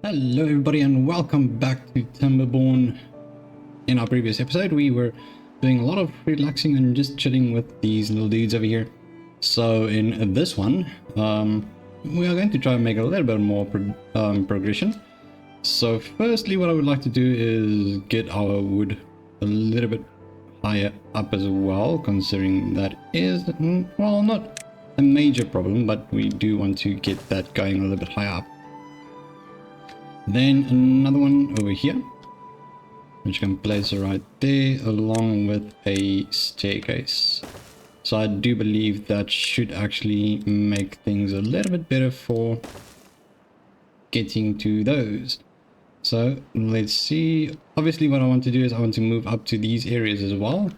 Hello everybody and welcome back to Timberborn. In our previous episode we were doing a lot of relaxing and just chilling with these little dudes over here. So in this one we are going to try and make a little bit more progression. So firstly what I would like to do is get our wood a little bit higher up as well, considering that is, well, not a major problem, but we do want to get that going a little bit higher up. Then another one over here, which can place right there along with a staircase. So I do believe that should actually make things a little bit better for getting to those. So let's see. Obviously what I want to do is I want to move up to these areas as well.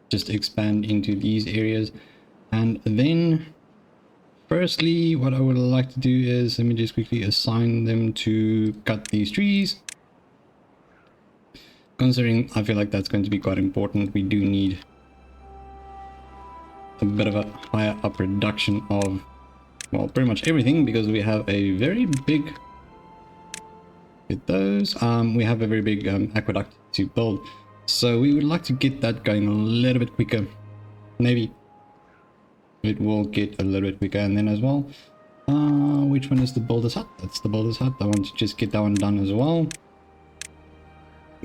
Just expand into these areas. And then firstly, what I would like to do is, let me just quickly assign them to cut these trees. Considering I feel like that's going to be quite important, we do need a bit of a higher up reduction of, well, pretty much everything, because we have a very big, with those, we have a very big aqueduct to build. So we would like to get that going a little bit quicker. Maybe it will get a little bit quicker. And then as well, which one is the builder's hut? That's the builder's hut. I want to just get that one done as well.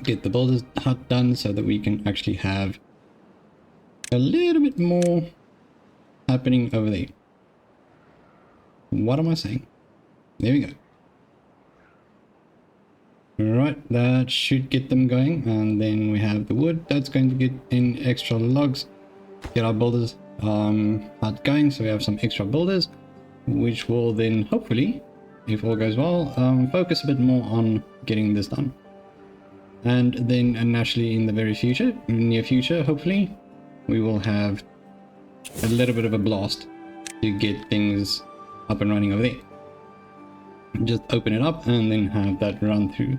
Get the builder's hut done so that we can actually have a little bit more happening over there. What am I saying? There we go. Right, that should get them going. And then we have the wood that's going to get in extra logs. Get our builders hut going, so we have some extra builders, which will then hopefully, if all goes well, focus a bit more on getting this done. And then naturally in the very near future, hopefully we will have a little bit of a blast to get things up and running over there. Just open it up and then have that run through,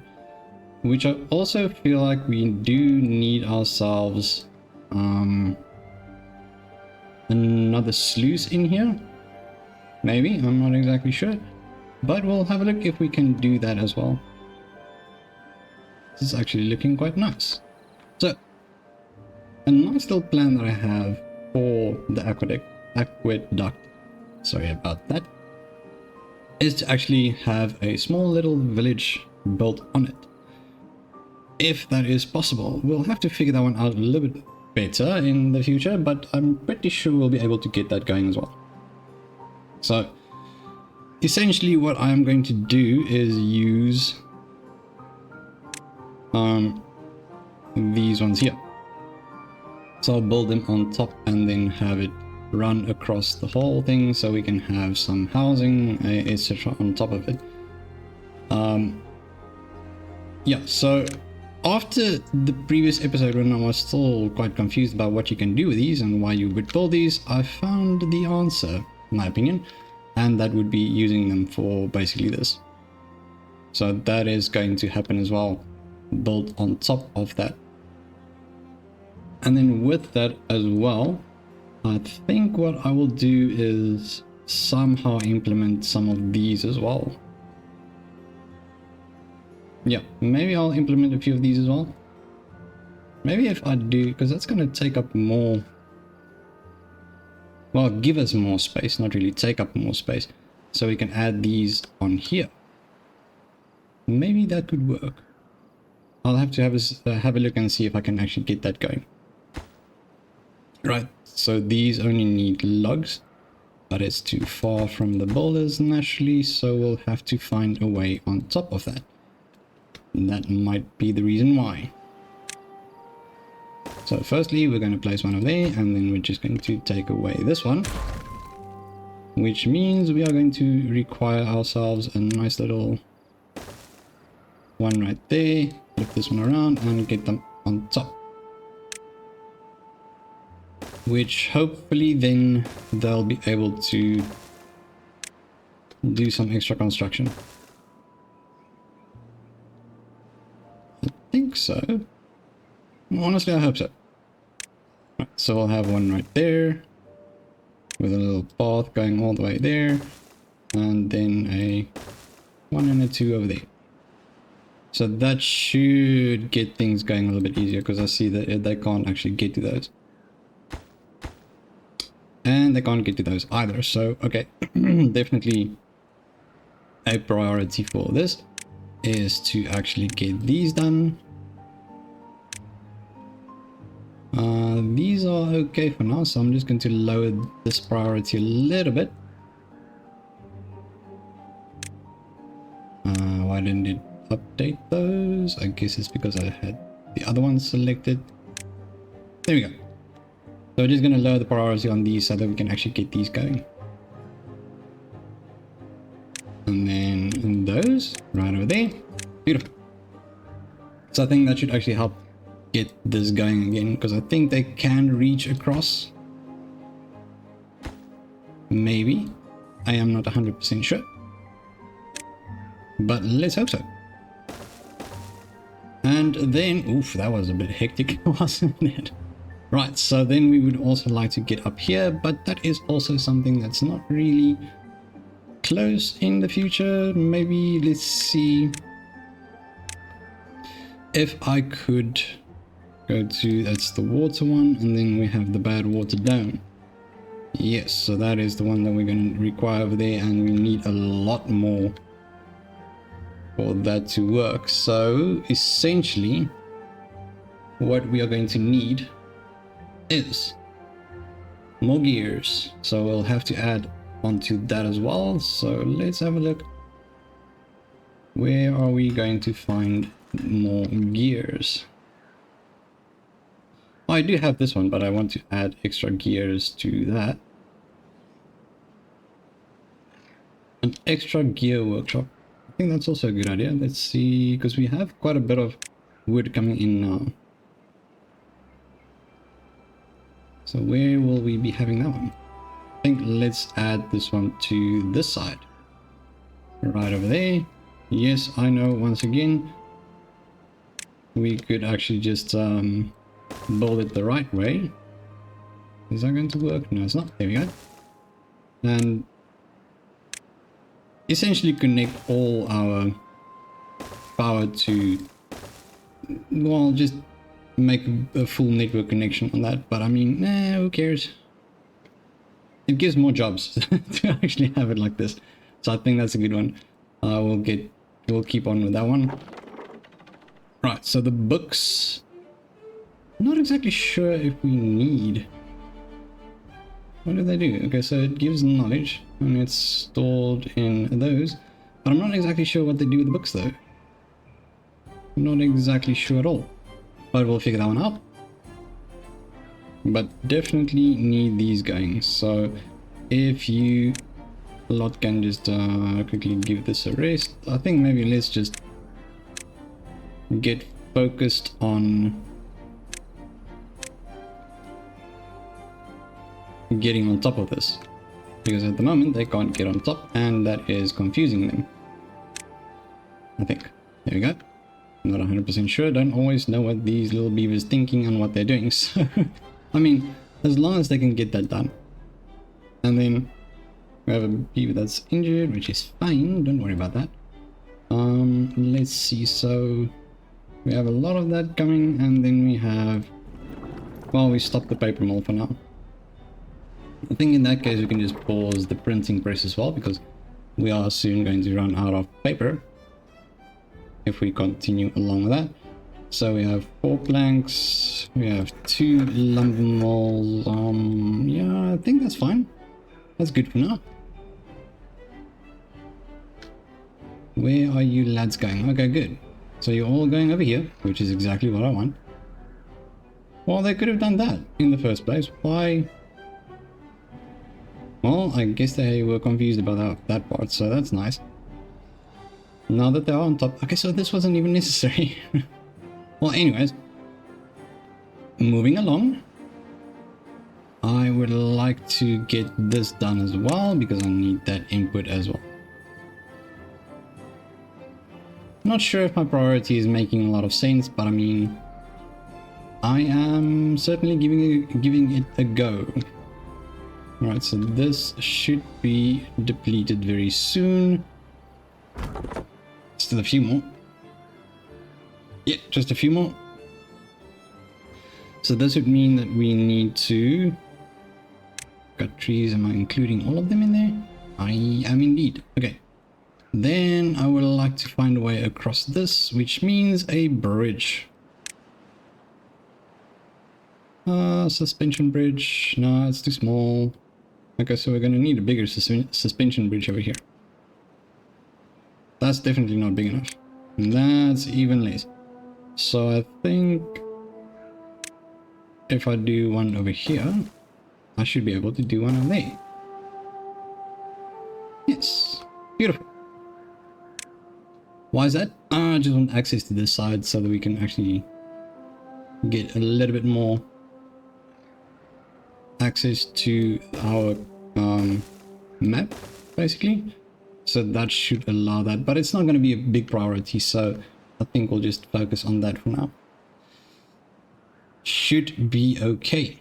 which I also feel like we do need ourselves another sluice in here, maybe. I'm not exactly sure, but we'll have a look if we can do that as well. This is actually looking quite nice. So a nice little plan that I have for the aqueduct, sorry about that, is to actually have a small little village built on it. If that is possible, we'll have to figure that one out a little bit better in the future, but I'm pretty sure we'll be able to get that going as well. So essentially what I'm going to do is use these ones here. So I'll build them on top and then have it run across the whole thing, so we can have some housing, etc. on top of it. Yeah, so after the previous episode, when I was still quite confused about what you can do with these and why you would build these, I found the answer, in my opinion, and that would be using them for basically this. So that is going to happen as well, built on top of that. And then with that as well, I think what I will do is somehow implement some of these as well. Yeah, maybe I'll implement a few of these as well. Maybe if I do, because that's going to take up more, well, give us more space, not really take up more space. So we can add these on here. Maybe that could work. I'll have to have a look and see if I can actually get that going. Right, so these only need logs, but it's too far from the boulders naturally, so we'll have to find a way on top of that. And that might be the reason why. So firstly, we're going to place one over there, and then we're just going to take away this one, which means we are going to require ourselves a nice little one right there. Flip this one around and get them on top, which hopefully then they'll be able to do some extra construction. I think so. Honestly, I hope so. Right, so we'll have one right there with a little path going all the way there, and then a 1 and a 2 over there. So that should get things going a little bit easier, because I see that they can't actually get to those. And they can't get to those either. So, okay, definitely a priority for this is to actually get these done. These are okay for now, so I'm just going to lower this priority a little bit. Why didn't it update those? I guess it's because I had the other ones selected. There we go. So we're just going to lower the priority on these so that we can actually get these going. And then those right over there. Beautiful. So I think that should actually help get this going again, because I think they can reach across. Maybe. I am not 100% sure. But let's hope so. And then, oof, that was a bit hectic, wasn't it? Right, so then we would also like to get up here, but that is also something that's not really close in the future. Maybe, let's see if I could go to, that's the water one, and then we have the bad water dome. Yes, so that is the one that we're going to require over there, and we need a lot more for that to work. So essentially what we are going to need is more gears, so we'll have to add onto that as well. So let's have a look. Where are we going to find more gears? I do have this one, but I want to add extra gears to that. An extra gear workshop. I think that's also a good idea. Let's see, because we have quite a bit of wood coming in now. So where will we be having that one? I think let's add this one to this side. Right over there. Yes, I know, once again, we could actually just build it the right way. Is that going to work? No, it's not. There we go. And essentially connect all our power to, well, just make a full network connection on that. But I mean, who cares? It gives more jobs to actually have it like this. So I think that's a good one. We'll keep on with that one. Right, so the books, not exactly sure if we need. What do they do? Okay, so it gives knowledge and it's stored in those, but I'm not exactly sure what they do with the books though. I'm not exactly sure at all, but we'll figure that one out. But definitely need these going. So if you lot can just quickly give this a rest. I think maybe let's just get focused on getting on top of this, because at the moment they can't get on top and that is confusing them, I think. There we go. Not 100% sure, don't always know what these little beavers thinking and what they're doing, so I mean, as long as they can get that done. And then we have a beaver that's injured, which is fine, don't worry about that. Let's see, so we have a lot of that coming, and then we have, well, we stopped the paper mill for now. I think in that case we can just pause the printing press as well, because we are soon going to run out of paper if we continue along with that. So we have 4 planks, we have 2 lumber mills. Yeah, I think that's fine. That's good for now. Where are you lads going? Okay, good. So you're all going over here, which is exactly what I want. Well, they could have done that in the first place. Why? Well, I guess they were confused about that part, so that's nice. Now that they're on top. Okay, so this wasn't even necessary. Well, anyways, moving along. I would like to get this done as well, because I need that input as well. Not sure if my priority is making a lot of sense, but I mean, I am certainly giving it a go. Alright, so this should be depleted very soon. Still a few more. Yeah, just a few more. So this would mean that we need to cut trees. Am I including all of them in there? I am indeed. Okay. Then I would like to find a way across this, which means a bridge. Suspension bridge. No, it's too small. Okay, so we're going to need a bigger suspension bridge over here. That's definitely not big enough. And that's even less. So I think if I do one over here, I should be able to do one over there. Yes. Beautiful. Why is that? I just want access to this side so that we can actually get a little bit more access to our map, basically. So that should allow that, but it's not going to be a big priority, so I think we'll just focus on that for now. Should be okay.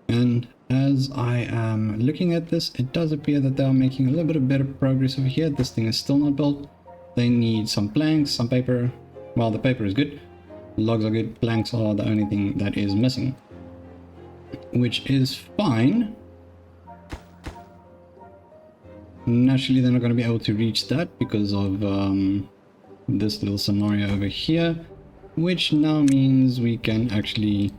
And as I am looking at this, it does appear that they are making a little bit of better progress over here. This thing is still not built. They need some planks, some paper. Well, the paper is good. Logs are good. Planks are the only thing that is missing, which is fine. Naturally, they're not going to be able to reach that because of this little scenario over here, which now means we can actually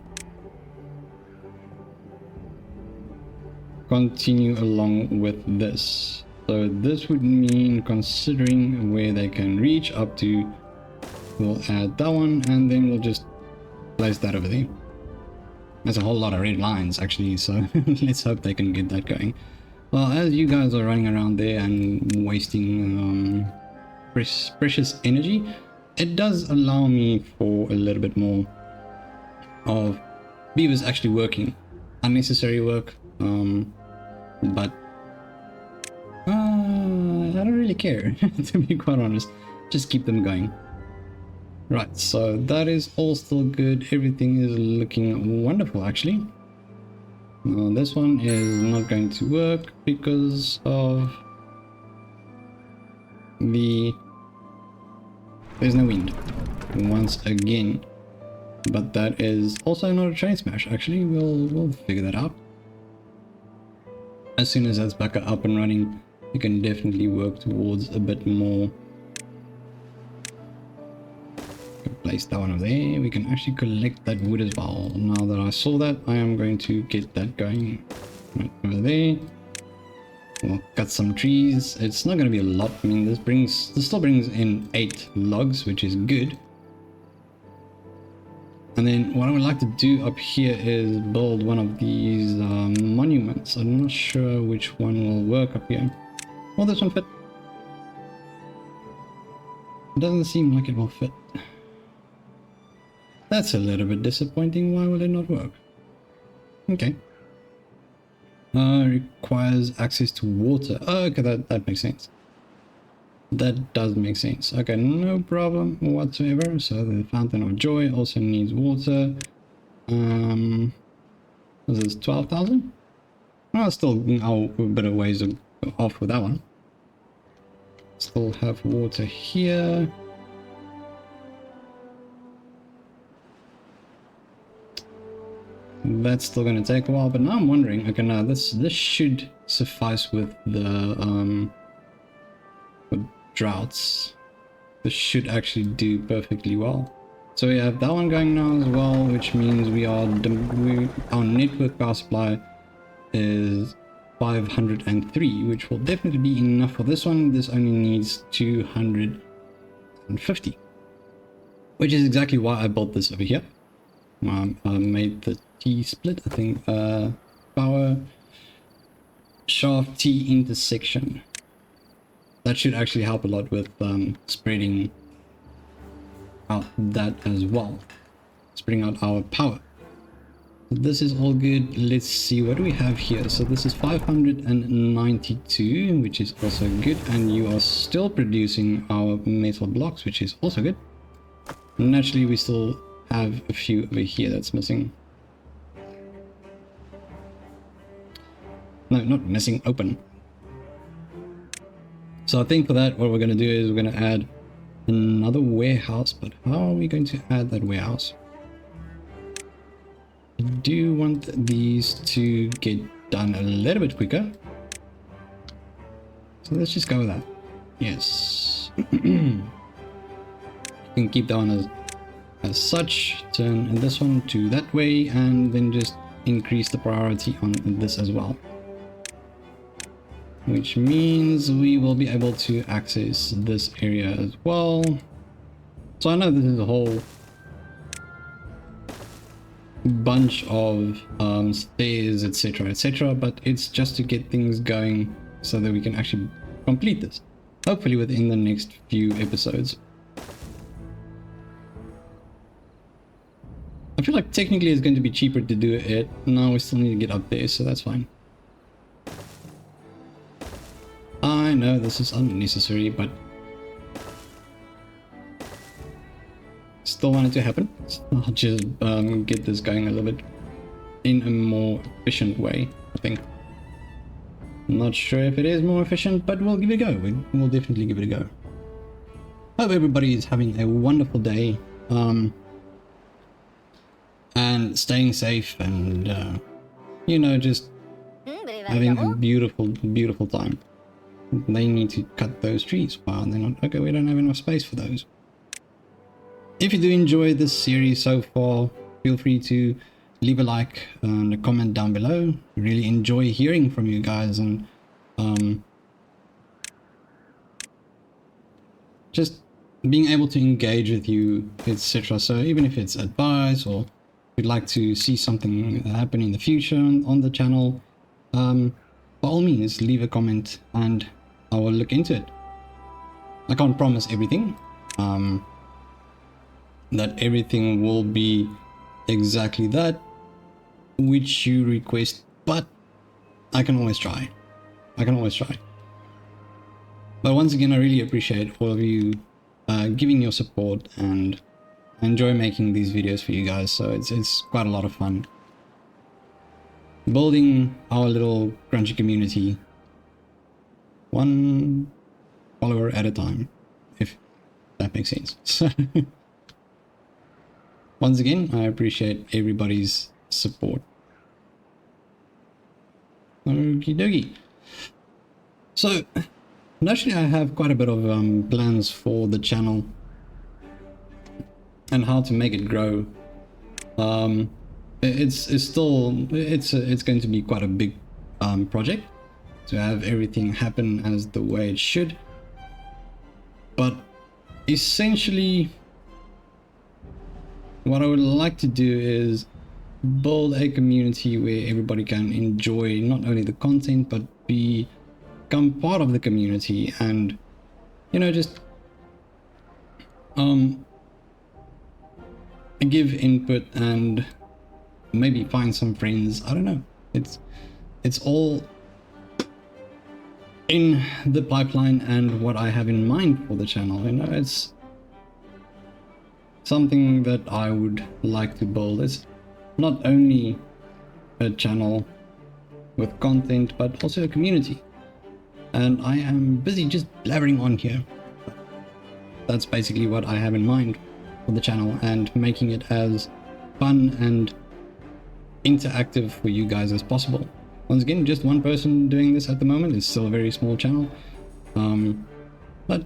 continue along with this. So this would mean, considering where they can reach up to, we'll add that one and then we'll just place that over there. There's a whole lot of red lines actually, so let's hope they can get that going. Well, as you guys are running around there and wasting precious energy, it does allow me for a little bit more of beavers actually working. Unnecessary work, but I don't really care, to be quite honest. Just keep them going. Right, so that is all still good. Everything is looking wonderful actually. This one is not going to work because of there's no wind once again, but that is also not a train smash. Actually, we'll figure that out as soon as that's back up and running. You can definitely work towards a bit more. Place that one over there. We can actually collect that wood as well. Now that I saw that, I am going to get that going right over there. We'll cut some trees. It's not going to be a lot. I mean, this still brings in 8 logs, which is good. And then what I would like to do up here is build one of these monuments. I'm not sure which one will work up here. Will this one fit? It doesn't seem like it will fit. That's a little bit disappointing. Why will it not work? Okay. Requires access to water. Oh, okay, that makes sense. That does make sense. Okay, no problem whatsoever. So the Fountain of Joy also needs water. Was this 12,000? Well, still a bit of ways off with that one. Still have water here. That's still going to take a while, but now I'm wondering, okay, now this should suffice with the with droughts. This should actually do perfectly well. So we have that one going now as well, which means our network power supply is 503, which will definitely be enough for this one. This only needs 250, which is exactly why I built this over here. I made the T-split, I think, power shaft T intersection. That should actually help a lot with spreading out that as well. Spreading out our power. This is all good. Let's see, what do we have here? So this is 592, which is also good. And you are still producing our metal blocks, which is also good. Naturally, we still have a few over here that's missing. No, not missing, open. So I think for that, what we're going to do is we're going to add another warehouse, but how are we going to add that warehouse? I do want these to get done a little bit quicker. So let's just go with that. Yes. You can keep that one as such, turn this one to that way, and then just increase the priority on this as well. Which means we will be able to access this area as well. So I know this is a whole bunch of stairs, etc., but it's just to get things going so that we can actually complete this, hopefully within the next few episodes. I feel like technically it's going to be cheaper to do it. Now we still need to get up there, so that's fine. I know this is unnecessary, but still want it to happen. So I'll just get this going a little bit in a more efficient way, I think. I'm not sure if it is more efficient, but we'll give it a go. We'll definitely give it a go. Hope everybody is having a wonderful day, and staying safe, and you know, just having a beautiful time. They need to cut those trees. Wow, they're not okay. We don't have enough space for those. If you do enjoy this series so far, feel free to leave a like and a comment down below. Really enjoy hearing from you guys, and just being able to engage with you, etc. So even if it's advice, or you'd like to see something happen in the future on the channel, by all means leave a comment and I will look into it. I can't promise everything, that everything will be exactly that which you request, but I can always try. But once again, I really appreciate all of you giving your support, and I enjoy making these videos for you guys, so it's quite a lot of fun building our little crunchy community, one follower at a time, if that makes sense. So once again, I appreciate everybody's support. Okie dokie. So naturally I have quite a bit of plans for the channel and how to make it grow. It's going to be quite a big project to have everything happen as the way it should, but essentially what I would like to do is build a community where everybody can enjoy not only the content but become part of the community, and you know, just give input and maybe find some friends. I don't know, it's all in the pipeline and what I have in mind for the channel. You know, it's something that I would like to build. It's not only a channel with content but also a community, and I am busy just blabbering on here. That's basically what I have in mind for the channel, and making it as fun and interactive for you guys as possible. Once again, just one person doing this at the moment. It's still a very small channel, but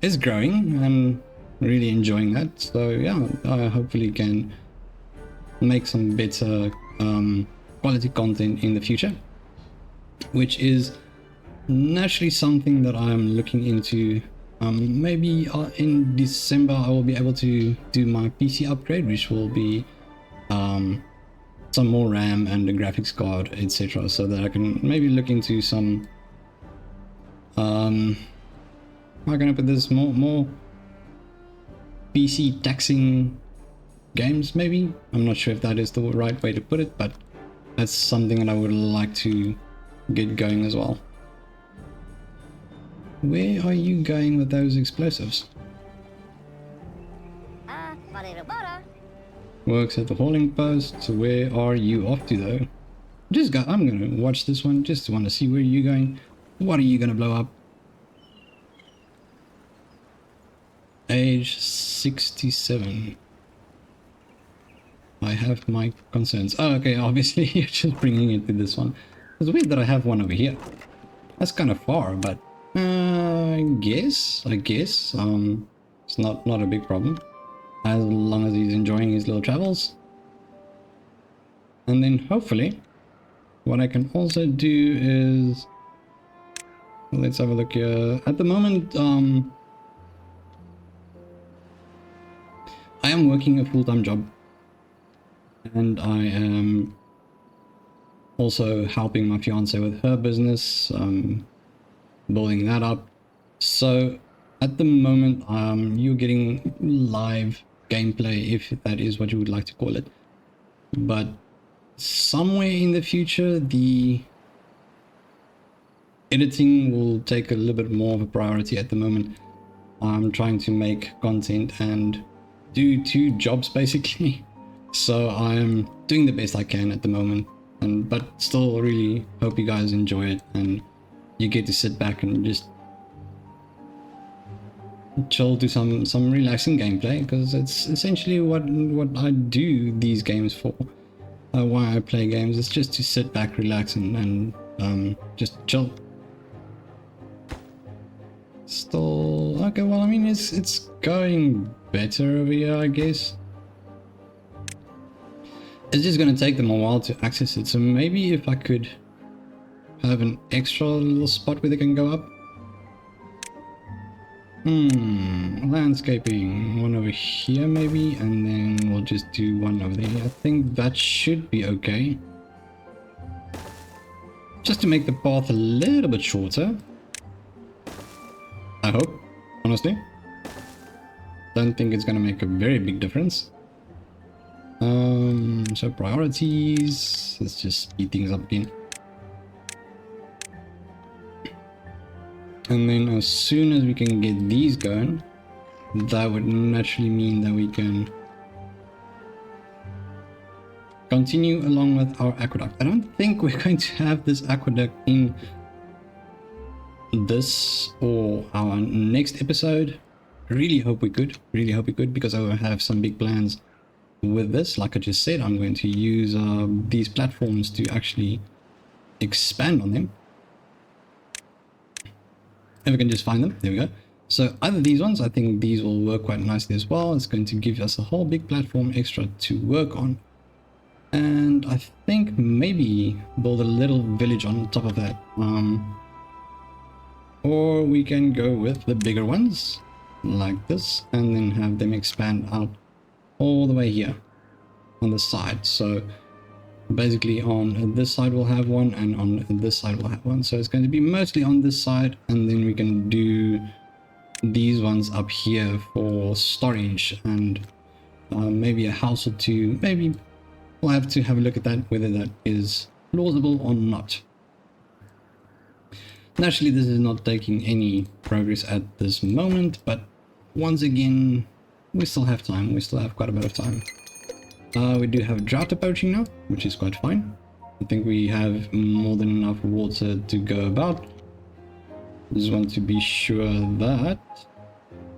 it's growing and really enjoying that. So yeah, I hopefully can make some better quality content in the future, which is naturally something that I'm looking into. Maybe in December I will be able to do my PC upgrade, which will be some more RAM and a graphics card, etc., so that I can maybe look into some how can I put this, more PC taxing games maybe. I'm not sure if that is the right way to put it, but that's something that I would like to get going as well. Where are you going with those explosives? Works at the hauling post. So where are you off to though? I'm gonna watch this one just to want to see where you're going. What are you gonna blow up? age 67. I have my concerns. Oh, okay, obviously you're just bringing it to this one. It's weird that I have one over here. That's kind of far, but I guess it's not a big problem as long as he's enjoying his little travels. And then hopefully what I can also do is, let's have a look here. At the moment, I am working a full-time job, and I am also helping my fiance with her business, building that up. So at the moment, you're getting live gameplay, if that is what you would like to call it. But somewhere in the future, the editing will take a little bit more of a priority. At the moment, I'm trying to make content and do 2 jobs basically. So I'm doing the best I can at the moment, but still really hope you guys enjoy it and you get to sit back and just chill, do some relaxing gameplay, because it's essentially what I do these games for. Why I play games, it's just to sit back, relax, and just chill. Still okay. Well, I mean, it's going better over here, I guess. It's just gonna take them a while to access it, so maybe if I could have an extra little spot where they can go up. Landscaping, one over here maybe, and then we'll just do one over there. I think that should be okay. Just to make the path a little bit shorter. I hope, honestly. Don't think it's gonna make a very big difference. So priorities, let's just speed things up again. And then as soon as we can get these going, that would naturally mean that we can continue along with our aqueduct. I don't think we're going to have this aqueduct in this or our next episode. Really hope we could, because I will have some big plans with this. Like I just said, I'm going to use these platforms to actually expand on them. If we can just find them, there we go. So either these ones, I think these will work quite nicely as well. It's going to give us a whole big platform extra to work on. And I think maybe build a little village on top of that. Or we can go with the bigger ones like this and then have them expand out all the way here on the side. So basically on this side we'll have one, and on this side we'll have one. So it's going to be mostly on this side, and then we can do these ones up here for storage and maybe a house or 2. Maybe we'll have to have a look at that, whether that is plausible or not. Naturally, this is not taking any progress at this moment, but once again, we still have time. We still have quite a bit of time. We do have drought approaching now, which is quite fine. I think we have more than enough water to go about. Just want to be sure that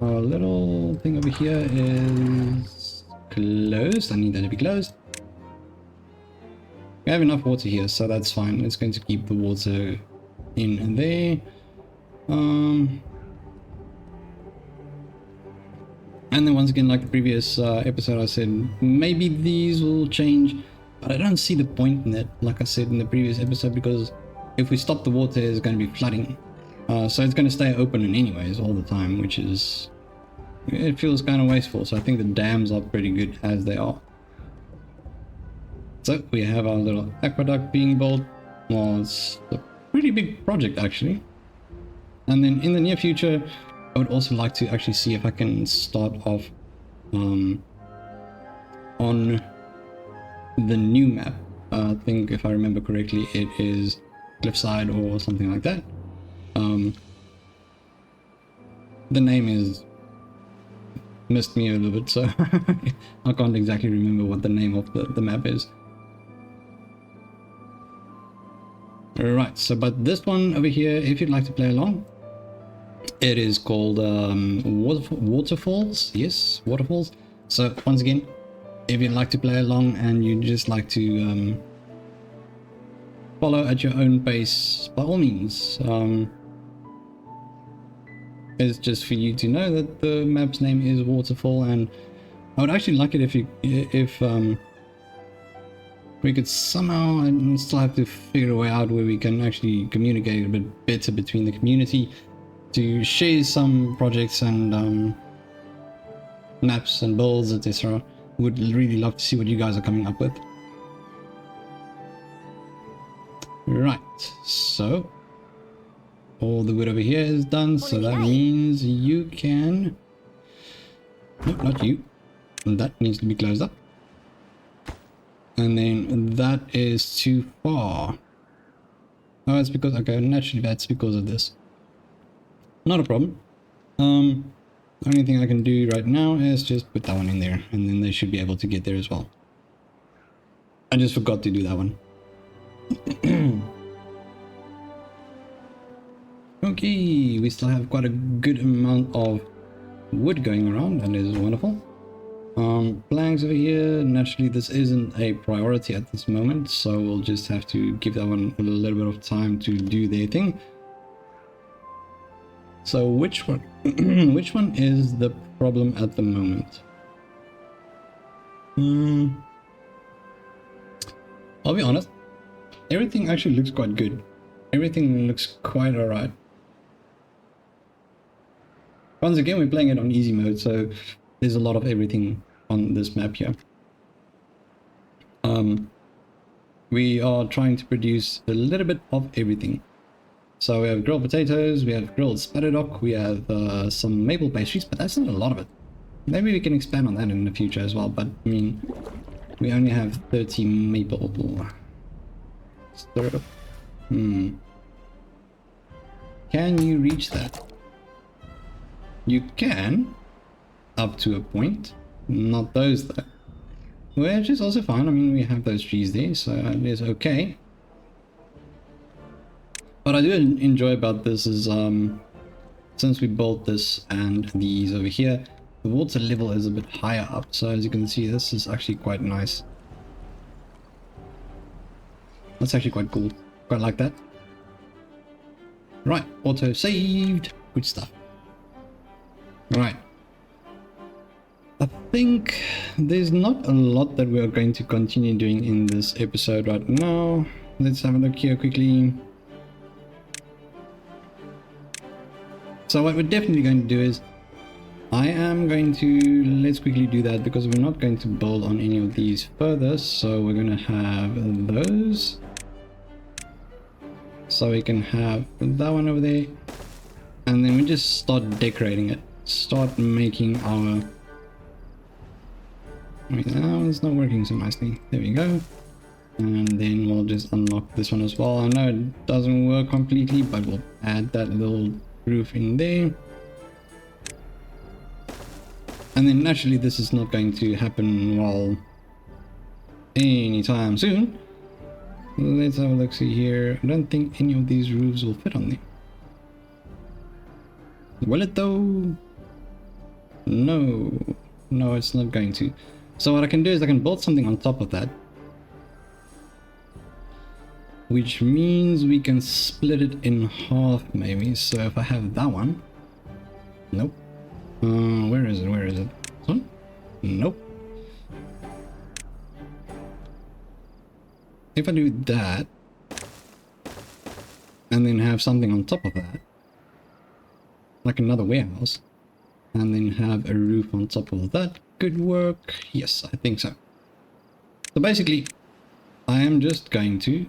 our little thing over here is closed. I need that to be closed. We have enough water here, so that's fine. It's going to keep the water in there. And then once again, like the previous episode, I said maybe these will change, but I don't see the point in it, like I said in the previous episode, because if we stop the water, it's going to be flooding. So it's going to stay open in anyways all the time, which is, it feels kind of wasteful. So I think the dams are pretty good as they are. So we have our little aqueduct being built. Well, it's a pretty big project actually. And then in the near future, I would also like to actually see if I can start off on the new map. I think if I remember correctly, it is Cliffside or something like that. The name is missed me a little bit, so I can't exactly remember what the name of the map is. Alright, so but this one over here, if you'd like to play along, It is called Waterfalls. Yes, Waterfalls. So once again, if you'd like to play along and you'd just like to follow at your own pace, by all means. It's just for you to know that the map's name is Waterfall, and I would actually like it if we could somehow, and still have to figure a way out where we can actually communicate a bit better between the community to share some projects and maps and builds, etc. Would really love to see what you guys are coming up with. Right, so all the wood over here is done, so that means you can... No, not you. That needs to be closed up. And then that is too far. Oh, it's because... Okay, naturally that's because of this. Not a problem. Only thing I can do right now is just put that one in there, and then they should be able to get there as well. I just forgot to do that one. Okay, we still have quite a good amount of wood going around, and it is wonderful. Planks over here, naturally this isn't a priority at this moment, so we'll just have to give that one a little bit of time to do their thing. So which one which one is the problem at the moment? I'll be honest, everything actually looks quite good. Everything looks quite alright. Once again, we're playing it on easy mode, so there's a lot of everything on this map here. We are trying to produce a little bit of everything. So we have grilled potatoes, we have grilled spatterdock, we have some maple pastries, but that's not a lot of it. Maybe we can expand on that in the future as well, but I mean, we only have 30 maple. Stir it up. Can you reach that? You can, up to a point. Not those though. Which is also fine. I mean, we have those trees there, so it is okay. What I do enjoy about this is, since we built this and these over here, the water level is a bit higher up. So as you can see, this is actually quite nice. That's actually quite cool. Quite like that. Right, auto saved. Good stuff. Right. I think there's not a lot that we are going to continue doing in this episode right now. Let's have a look here quickly. So what we're definitely going to do is, I am going to, let's quickly do that because we're not going to build on any of these further. So we're going to have those. So we can have that one over there. And then we just start decorating it. Start making our... Wait, now it's not working so nicely. There we go. And then we'll just unlock this one as well. I know it doesn't work completely, but we'll add that little roof in there. And then naturally this is not going to happen while anytime soon. Let's have a look see here. I don't think any of these roofs will fit on there. Will it though? No. No, it's not going to. So what I can do is I can build something on top of that. Which means we can split it in half maybe. So if I have that one. Nope. Where is it? Where is it? This one? Nope. If I do that, and then have something on top of that, like another warehouse, and then have a roof on top of that, could work. Yes, I think so. So basically, I am just going to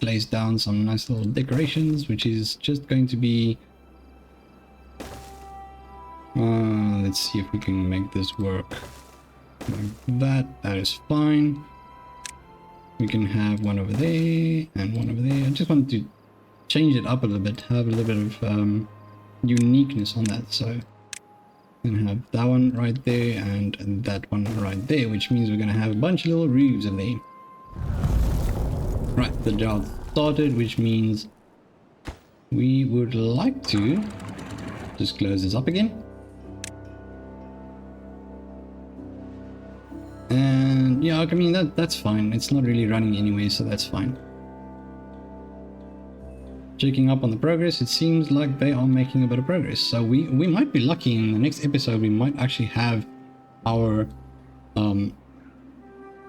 place down some nice little decorations, which is just going to be... let's see if we can make this work like that. That is fine. We can have one over there and one over there. I just want to change it up a little bit, have a little bit of uniqueness on that. So then have that one right there and that one right there, which means we're going to have a bunch of little roofs in there. Right, the job started, which means we would like to just close this up again. And yeah, I mean, that's fine. It's not really running anyway, so that's fine. Checking up on the progress, it seems like they are making a bit of progress. So we might be lucky in the next episode. We might actually have our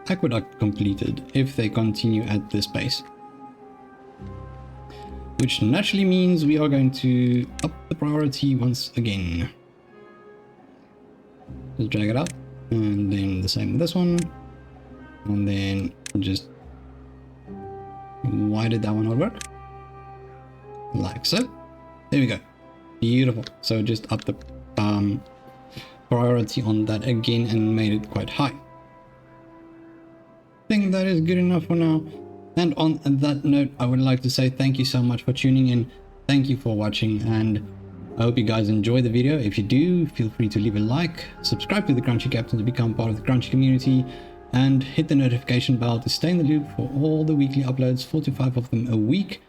aqueduct completed if they continue at this pace. Which naturally means we are going to up the priority once again. Just drag it up, and then the same with this one, and then just, why did that one not work? Like so. There we go. Beautiful. So just up the priority on that again and made it quite high. I think that is good enough for now. And on that note, I would like to say thank you so much for tuning in. Thank you for watching, and I hope you guys enjoy the video. If you do, feel free to leave a like, subscribe to the Crunchy Captain to become part of the Crunchy community, and hit the notification bell to stay in the loop for all the weekly uploads, 4 to 5 of them a week.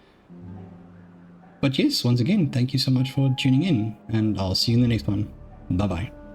But yes, once again, thank you so much for tuning in, and I'll see you in the next one. Bye bye.